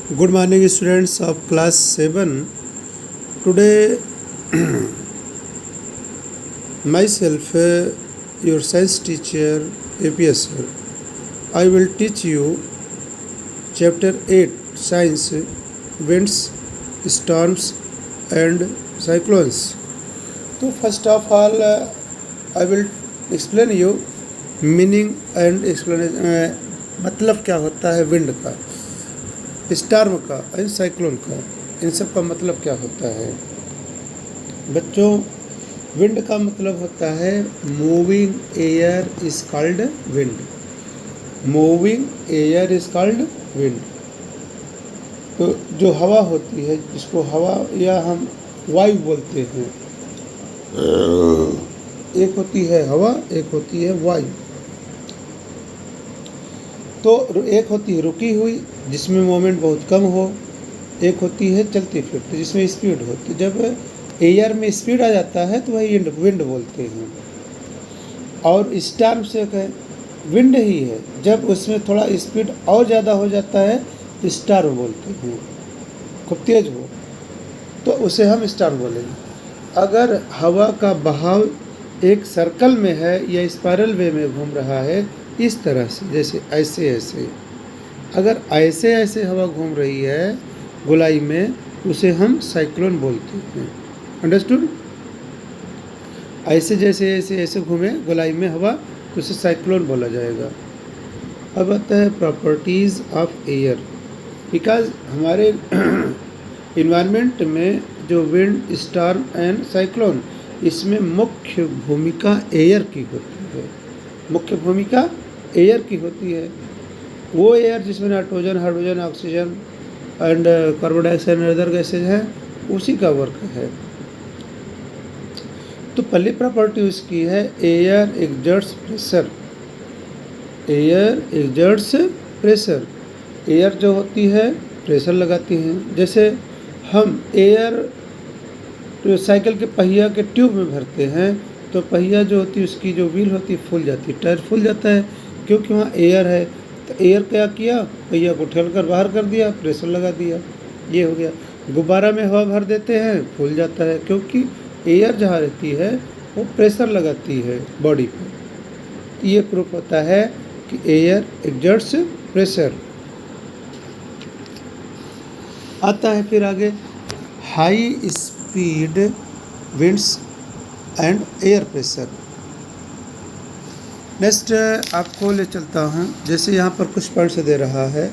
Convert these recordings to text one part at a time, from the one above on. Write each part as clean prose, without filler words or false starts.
Good morning, students of class 7. Today, myself, your science teacher, APS sir, I will teach you chapter 8 Science, Winds, Storms and Cyclones. So, first of all, I will explain you meaning and explanation. मतलब क्या होता है wind का, storm का and cyclone का, इन सब का मतलब क्या होता है बच्चों। विंड का मतलब होता है moving air is called wind. Moving air is called wind. तो जो हवा होती है, जिसको हवा या हम वायु बोलते हैं, एक होती है हवा, एक होती है वायु। तो एक होती है रुकी हुई, जिसमें मोमेंट बहुत कम हो। एक होती है चलती फिरती, जिसमें स्पीड होती है। जब एयर में स्पीड आ जाता है तो वही विंड बोलते हैं। और स्टार्म से विंड ही है, जब उसमें थोड़ा स्पीड और ज़्यादा हो जाता है स्टार्म बोलते हैं, खूब तेज हो तो उसे हम स्टार्म बोलेंगे। अगर हवा का बहाव एक सर्कल में है या स्पाइरल वे में घूम रहा है, इस तरह से, जैसे ऐसे ऐसे, अगर ऐसे ऐसे हवा घूम रही है गोलाई में, उसे हम साइक्लोन बोलते हैं। अंडरस्टूड? ऐसे जैसे ऐसे ऐसे घूमे गोलाई में हवा, तो उसे साइक्लोन बोला जाएगा। अब आता है प्रॉपर्टीज़ ऑफ एयर। बिकॉज हमारे इन्वायरमेंट में जो विंड, स्टॉर्म एंड साइक्लोन, इसमें मुख्य भूमिका एयर की होती है। मुख्य भूमिका एयर की होती है। वो एयर जिसमें nitrogen, hydrogen, oxygen and carbon dioxide and other gases हैं, उसी का वर्क है। तो पहली प्रॉपर्टी उसकी है air exerts pressure. Air exerts pressure. Air जो होती है प्रेशर लगाती है। जैसे हम एयर तो साइकिल के पहिया के ट्यूब में भरते हैं, तो पहिया जो होती है उसकी जो व्हील होती है फूल जाती है, टायर फूल जाता है, क्योंकि वहाँ एयर है। तो एयर क्या किया, पहिया को ठेलकर बाहर कर दिया, प्रेशर लगा दिया, ये हो गया। गुब्बारा में हवा भर देते हैं, फूल जाता है, क्योंकि एयर जहाँ रहती है वो प्रेशर लगाती है बॉडी पर। ये प्रूफ होता है कि एयर एक्सर्ट्स प्रेशर। आता है फिर आगे high speed winds and air pressure. Next आपको ले चलता हूँ। जैसे यहाँ पर कुछ पॉइंट्स दे रहा है।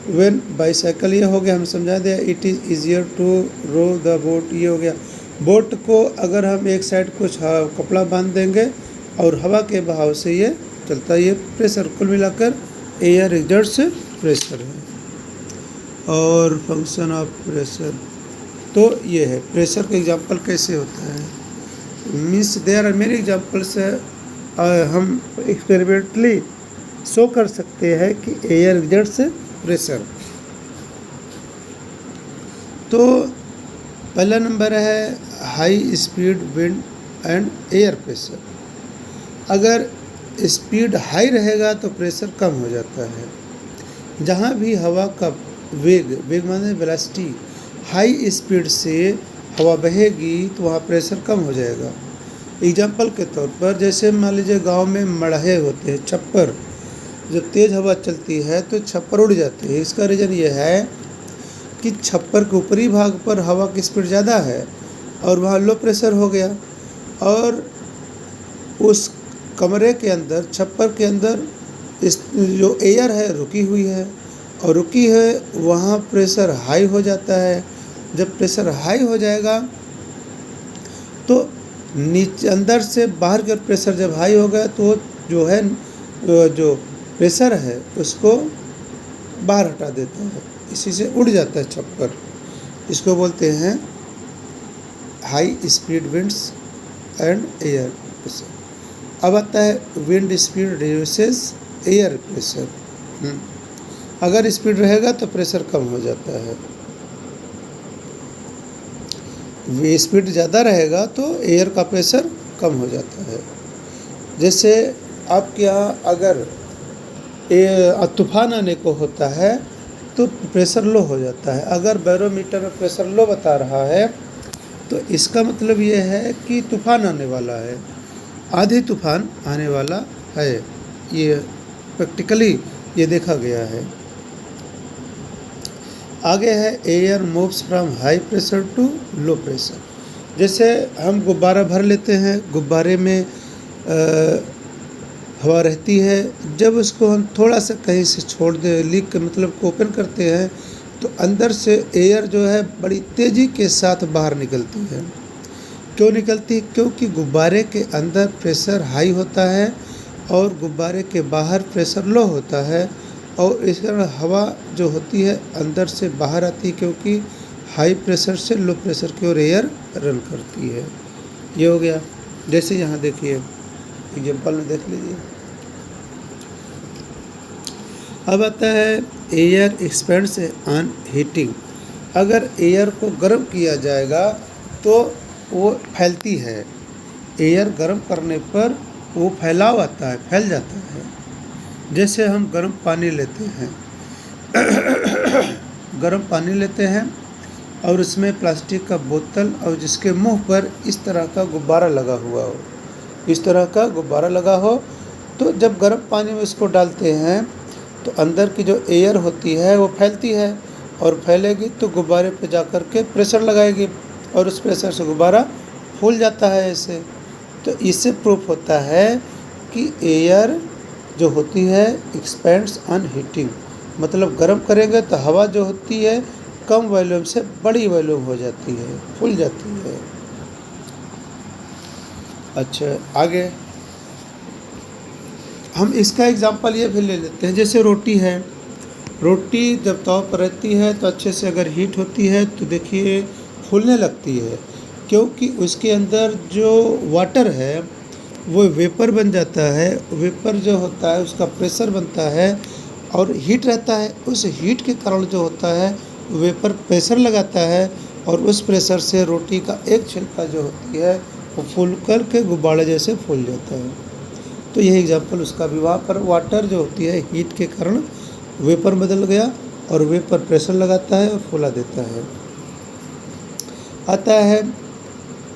व्हेन बाईसाइकिल, ये हो गया, हम समझा दिया। It is easier to row the boat, ये हो गया। बोट को अगर हम एक साइड कुछ कपड़ा बांध देंगे और हवा के बहाव से ये चलता है। ये प्रेशर कुल मिलाकर एयर एक्सर्ट्स प्रेशर है। और फंक्शन ऑफ प्रेशर, तो ये है प्रेशर का एग्जांपल कैसे होता है। Means there are many examples. हम एक्सपेरिमेंटली शो कर सकते हैं कि एयर एक्सर्ट्स प्रेशर। तो पहला नंबर है high speed wind and air pressure. अगर स्पीड हाई रहेगा तो प्रेशर कम हो जाता है। जहाँ भी हवा का वेग माने वेलोसिटी, हाई स्पीड से हवा बहेगी तो वहाँ प्रेशर कम हो जाएगा। एग्जाम्पल के तौर पर, जैसे मान लीजिए गांव में मड़हे होते हैं, छप्पर, जब तेज़ हवा चलती है तो छप्पर उड़ जाते हैं। इसका रीज़न ये है कि छप्पर के ऊपरी भाग पर हवा की स्पीड ज़्यादा है और वहाँ लो प्रेशर हो गया, और उस कमरे के अंदर, छप्पर के अंदर इस जो एयर है रुकी हुई है, और रुकी है वहाँ प्रेशर हाई हो जाता है। जब प्रेशर हाई हो जाएगा तो नीचे अंदर से बाहर की ओर प्रेशर जब हाई हो गया तो जो है जो प्रेशर है उसको बाहर हटा देता है, इसी से उड़ जाता है छप्पर। इसको बोलते हैं high speed winds and air pressure. अब आता है wind speed reduces air pressure. अगर स्पीड रहेगा तो प्रेशर कम हो जाता है। स्पीड ज़्यादा रहेगा तो एयर का प्रेशर कम हो जाता है। जैसे आपके यहाँ अगर तूफान आने को होता है तो प्रेशर लो हो जाता है। अगर बैरोमीटर में प्रेशर लो बता रहा है तो इसका मतलब ये है कि तूफ़ान आने वाला है, आंधी तूफ़ान आने वाला है। ये प्रैक्टिकली ये देखा गया है। आगे है air moves from high pressure to low pressure. जैसे हम गुब्बारा भर लेते हैं, गुब्बारे में हवा रहती है, जब उसको हम थोड़ा सा कहीं से छोड़ दें, लीक मतलब को ओपन करते हैं, तो अंदर से एयर जो है बड़ी तेज़ी के साथ बाहर निकलती है। क्यों निकलती है? क्योंकि गुब्बारे के अंदर प्रेशर हाई होता है और गुब्बारे के बाहर प्रेशर लो होता है, और इस कारण हवा जो होती है अंदर से बाहर आती है, क्योंकि हाई प्रेशर से लो प्रेशर की ओर एयर रन करती है। ये हो गया। जैसे यहाँ देखिए एग्जाम्पल में देख लीजिए। अब आता है एयर एक्सपेंड्स ऑन हीटिंग। अगर एयर को गर्म किया जाएगा तो वो फैलती है। एयर गर्म करने पर वो फैलाव आता है, फैल जाता है। जैसे हम गर्म पानी लेते हैं गर्म पानी लेते हैं और उसमें प्लास्टिक का बोतल और जिसके मुंह पर इस तरह का गुब्बारा लगा हुआ हो, इस तरह का गुब्बारा लगा हो, तो जब गर्म पानी में इसको डालते हैं तो अंदर की जो एयर होती है वो फैलती है, और फैलेगी तो गुब्बारे पे जा कर के प्रेशर लगाएगी और उस प्रेशर से गुब्बारा फूल जाता है ऐसे। तो इससे प्रूफ होता है कि एयर जो होती है एक्सपेंड्स ऑन हीटिंग, मतलब गर्म करेंगे तो हवा जो होती है कम वॉल्यूम से बड़ी वॉल्यूम हो जाती है, फूल जाती है। अच्छा, आगे हम इसका एग्जांपल ये भी ले लेते हैं। जैसे रोटी है, रोटी जब तवा पर रहती है तो अच्छे से अगर हीट होती है तो देखिए फूलने लगती है, क्योंकि उसके अंदर जो वाटर है वो वेपर बन जाता है। वेपर जो होता है उसका प्रेशर बनता है और हीट रहता है। उस हीट के कारण जो होता है वेपर प्रेशर लगाता है, और उस प्रेशर से रोटी का एक छिलका जो होती है वो फूल कर के गुब्बारे जैसे फूल जाता है। तो यही एग्जांपल उसका भी, वहाँ पर वाटर जो होती है हीट के कारण वेपर बदल गया और वेपर प्रेशर लगाता है और फूला देता है। आता है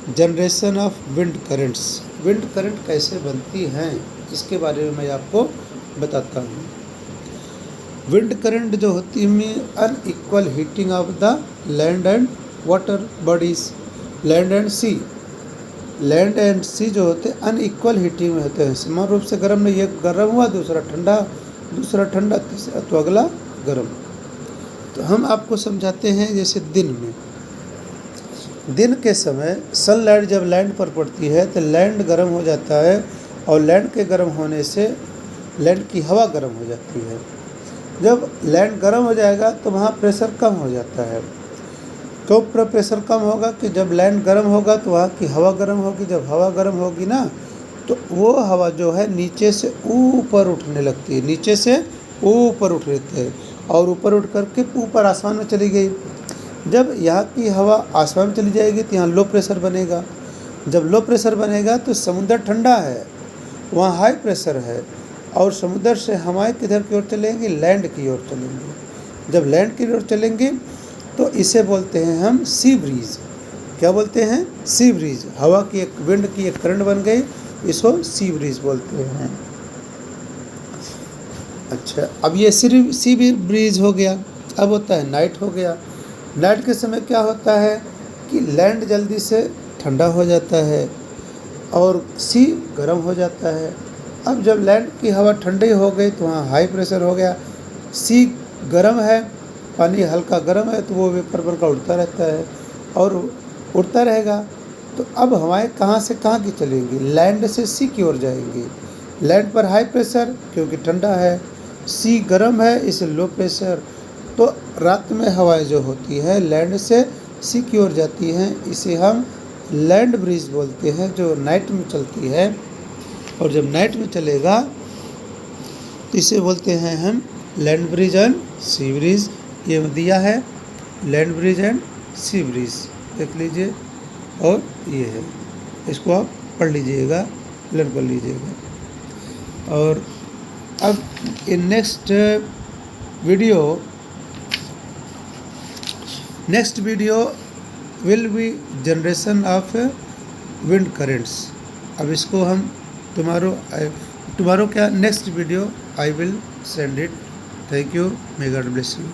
generation of wind currents. Wind current कैसे बनती हैं इसके बारे में मैं आपको बताता हूँ। विंड करंट जो होती है unequal heating of the land and water bodies. Land and sea, land and sea जो होते हैं अनइक्वल हीटिंग में होते हैं, समान रूप से गर्म नहीं, एक गर्म हुआ दूसरा ठंडा, दूसरा ठंडा, तीसरा तो अगला गर्म। तो हम आपको समझाते हैं। जैसे दिन में, दिन के समय सनलाइट जब लैंड पर पड़ती है तो लैंड गर्म हो जाता है, और लैंड के गर्म होने से लैंड की हवा गर्म हो जाती है। जब लैंड गर्म हो जाएगा तो वहाँ प्रेशर कम हो जाता है। क्यों प्रेशर कम होगा? कि जब लैंड गर्म होगा तो वहाँ की हवा गर्म होगी। जब हवा गर्म होगी ना तो वो हवा जो है नीचे से ऊपर उठने लगती है, नीचे से ऊपर उठ रहते हैं और ऊपर उठ करके ऊपर आसमान में चली गई। जब यहाँ की हवा आसमान में चली जाएगी तो यहाँ लो प्रेशर बनेगा। जब लो प्रेशर बनेगा तो समुद्र ठंडा है, वहाँ हाई प्रेशर है, और समुद्र से हवाएं किधर की ओर चलेंगी? लैंड की ओर चलेंगी। जब लैंड की ओर चलेंगी तो इसे बोलते हैं हम सी ब्रीज। क्या बोलते हैं? Sea breeze. हवा की एक, विंड की एक करंट बन गई, इसको सी ब्रीज बोलते हैं। अच्छा, अब ये सी ब्रीज हो गया। अब होता है नाइट हो गया। नाइट के समय क्या होता है कि लैंड जल्दी से ठंडा हो जाता है और सी गर्म हो जाता है। अब जब लैंड की हवा ठंडी हो गई तो वहाँ हाई प्रेशर हो गया, सी गर्म है, पानी हल्का गर्म है, तो वो वेपर बन का उड़ता रहता है और उड़ता रहेगा। तो अब हवाएं कहाँ से कहाँ की चलेंगी? लैंड से सी की ओर जाएंगी। लैंड पर हाई प्रेशर क्योंकि ठंडा है, सी गर्म है इसे लो प्रेशर। तो रात में हवाएं जो होती है लैंड से सी की ओर जाती हैं, इसे हम लैंड ब्रीज बोलते हैं, जो नाइट में चलती है। और जब नाइट में चलेगा तो इसे बोलते हैं हम land bridge and sea bridge. ये दिया है land bridge and sea bridge, देख लीजिए, और ये है, इसको आप पढ़ लीजिएगा, लर्न कर लीजिएगा। और अब in next video next video will be generation of wind currents. अब इसको हम टुमारो क्या next video I will send it. Thank you, may God bless you.